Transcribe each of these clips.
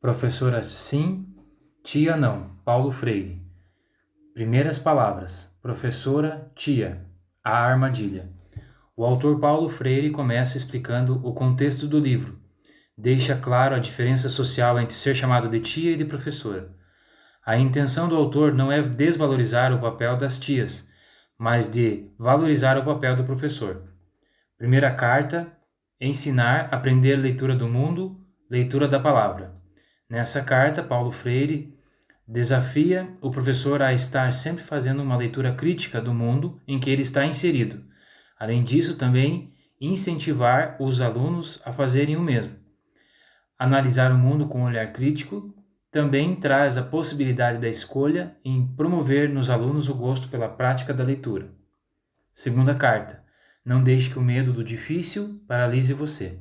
Professora sim, tia não. Paulo Freire. Primeiras palavras. Professora, tia. A armadilha. O autor Paulo Freire começa explicando o contexto do livro. Deixa claro a diferença social entre ser chamado de tia e de professora. A intenção do autor não é desvalorizar o papel das tias, mas de valorizar o papel do professor. Primeira carta: ensinar, aprender leitura do mundo, leitura da palavra. Nessa carta, Paulo Freire desafia o professor a estar sempre fazendo uma leitura crítica do mundo em que ele está inserido. Além disso, também incentivar os alunos a fazerem o mesmo. Analisar o mundo com um olhar crítico também traz a possibilidade da escolha em promover nos alunos o gosto pela prática da leitura. Segunda carta: não deixe que o medo do difícil paralise você.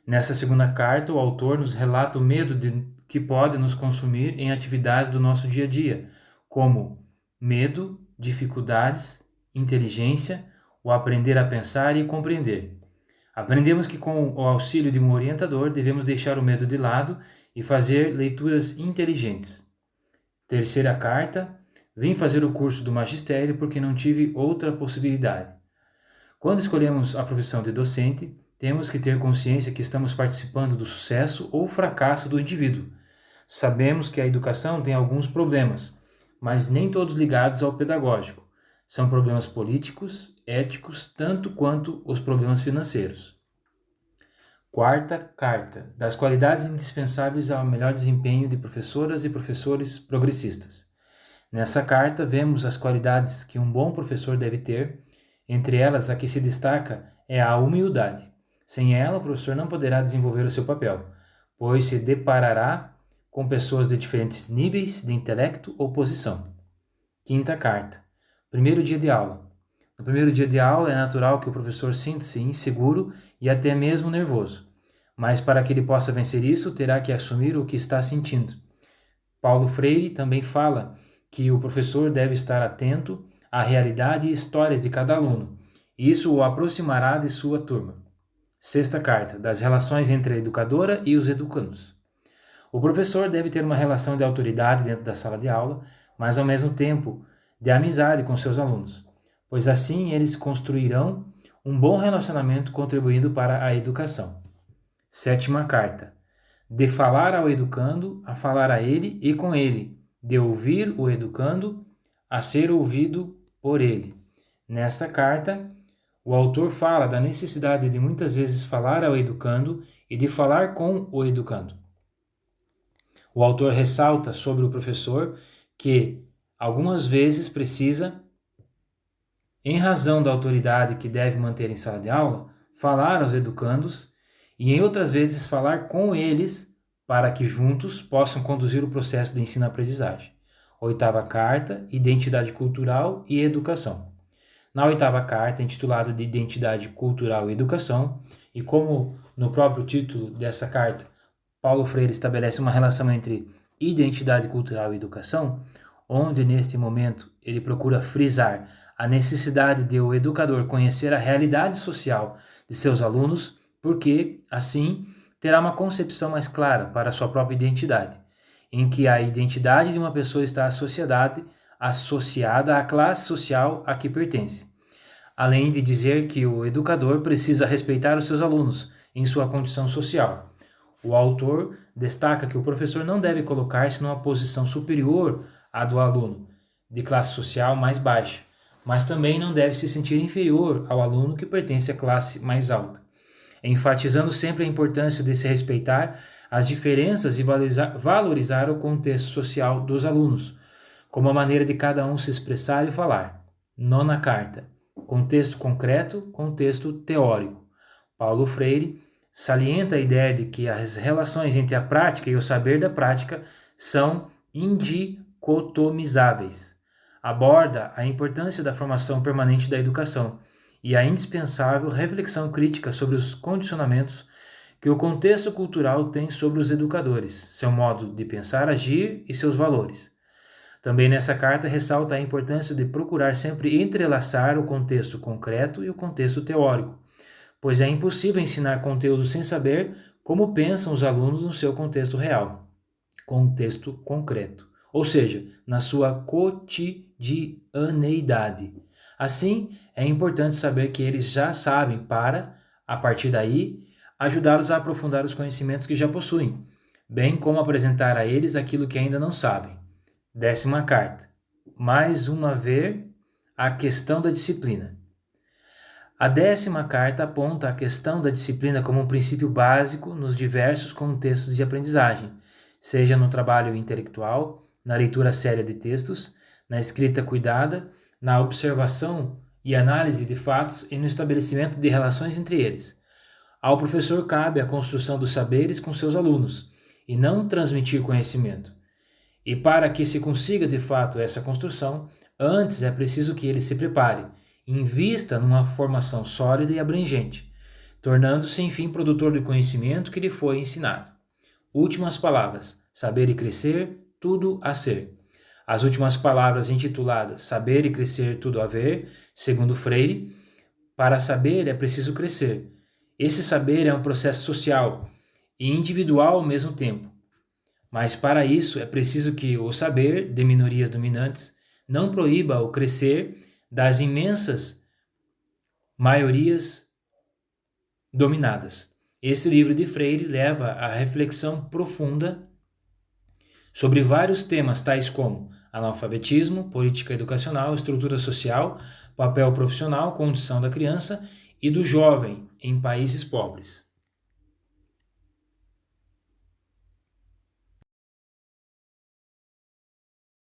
Nessa segunda carta, o autor nos relata o medo que pode nos consumir em atividades do nosso dia a dia, como medo, dificuldades, inteligência, o aprender a pensar e compreender. Aprendemos que com o auxílio de um orientador devemos deixar o medo de lado e fazer leituras inteligentes. Terceira carta: vim fazer o curso do magistério porque não tive outra possibilidade. Quando escolhemos a profissão de docente, temos que ter consciência que estamos participando do sucesso ou fracasso do indivíduo. Sabemos que a educação tem alguns problemas, mas nem todos ligados ao pedagógico. São problemas políticos, éticos, tanto quanto os problemas financeiros. Quarta carta: das qualidades indispensáveis ao melhor desempenho de professoras e professores progressistas. Nessa carta, vemos as qualidades que um bom professor deve ter. Entre elas, a que se destaca é a humildade. Sem ela, o professor não poderá desenvolver o seu papel, pois se deparará com pessoas de diferentes níveis de intelecto ou posição. Quinta carta: primeiro dia de aula. No primeiro dia de aula, é natural que o professor sinta-se inseguro e até mesmo nervoso. Mas para que ele possa vencer isso, terá que assumir o que está sentindo. Paulo Freire também fala que o professor deve estar atento à realidade e histórias de cada aluno. Isso o aproximará de sua turma. Sexta carta: das relações entre a educadora e os educandos. O professor deve ter uma relação de autoridade dentro da sala de aula, mas ao mesmo tempo de amizade com seus alunos, pois assim eles construirão um bom relacionamento contribuindo para a educação. Sétima carta: de falar ao educando a falar a ele e com ele, de ouvir o educando a ser ouvido por ele. Nesta carta, o autor fala da necessidade de muitas vezes falar ao educando e de falar com o educando. O autor ressalta sobre o professor que algumas vezes precisa, em razão da autoridade que deve manter em sala de aula, falar aos educandos e em outras vezes falar com eles para que juntos possam conduzir o processo de ensino-aprendizagem. Oitava carta: identidade cultural e educação. Na oitava carta, intitulada de Identidade Cultural e Educação, e como no próprio título dessa carta, Paulo Freire estabelece uma relação entre identidade cultural e educação, onde neste momento ele procura frisar a necessidade de o educador conhecer a realidade social de seus alunos, porque, assim, terá uma concepção mais clara para a sua própria identidade, em que a identidade de uma pessoa está associada à classe social a que pertence. Além de dizer que o educador precisa respeitar os seus alunos em sua condição social. O autor destaca que o professor não deve colocar-se numa posição superior à do aluno, de classe social mais baixa, mas também não deve se sentir inferior ao aluno que pertence à classe mais alta, enfatizando sempre a importância de se respeitar as diferenças e valorizar o contexto social dos alunos, como a maneira de cada um se expressar e falar. Nona carta: contexto concreto, contexto teórico. Paulo Freire salienta a ideia de que as relações entre a prática e o saber da prática são indicotomizáveis. Aborda a importância da formação permanente da educação e a indispensável reflexão crítica sobre os condicionamentos que o contexto cultural tem sobre os educadores, seu modo de pensar, agir e seus valores. Também nessa carta ressalta a importância de procurar sempre entrelaçar o contexto concreto e o contexto teórico, pois é impossível ensinar conteúdo sem saber como pensam os alunos no seu contexto real. contexto concreto, ou seja, na sua cotidianeidade. Assim, é importante saber que eles já sabem para, a partir daí, ajudá-los a aprofundar os conhecimentos que já possuem, bem como apresentar a eles aquilo que ainda não sabem. 10ª carta. Mais uma vez, a questão da disciplina. A 10ª carta aponta a questão da disciplina como um princípio básico nos diversos contextos de aprendizagem, seja no trabalho intelectual, na leitura séria de textos, na escrita cuidada, na observação e análise de fatos e no estabelecimento de relações entre eles. Ao professor cabe a construção dos saberes com seus alunos, e não transmitir conhecimento. E para que se consiga de fato essa construção, antes é preciso que ele se prepare, invista numa formação sólida e abrangente, tornando-se enfim produtor do conhecimento que lhe foi ensinado. Últimas palavras: saber e crescer, tudo a ser. As últimas palavras intituladas Saber e Crescer, tudo a ver, segundo Freire, para saber é preciso crescer. Esse saber é um processo social e individual ao mesmo tempo. Mas para isso é preciso que o saber de minorias dominantes não proíba o crescer das imensas maiorias dominadas. Esse livro de Freire leva à reflexão profunda sobre vários temas tais como analfabetismo, política educacional, estrutura social, papel profissional, condição da criança e do jovem em países pobres.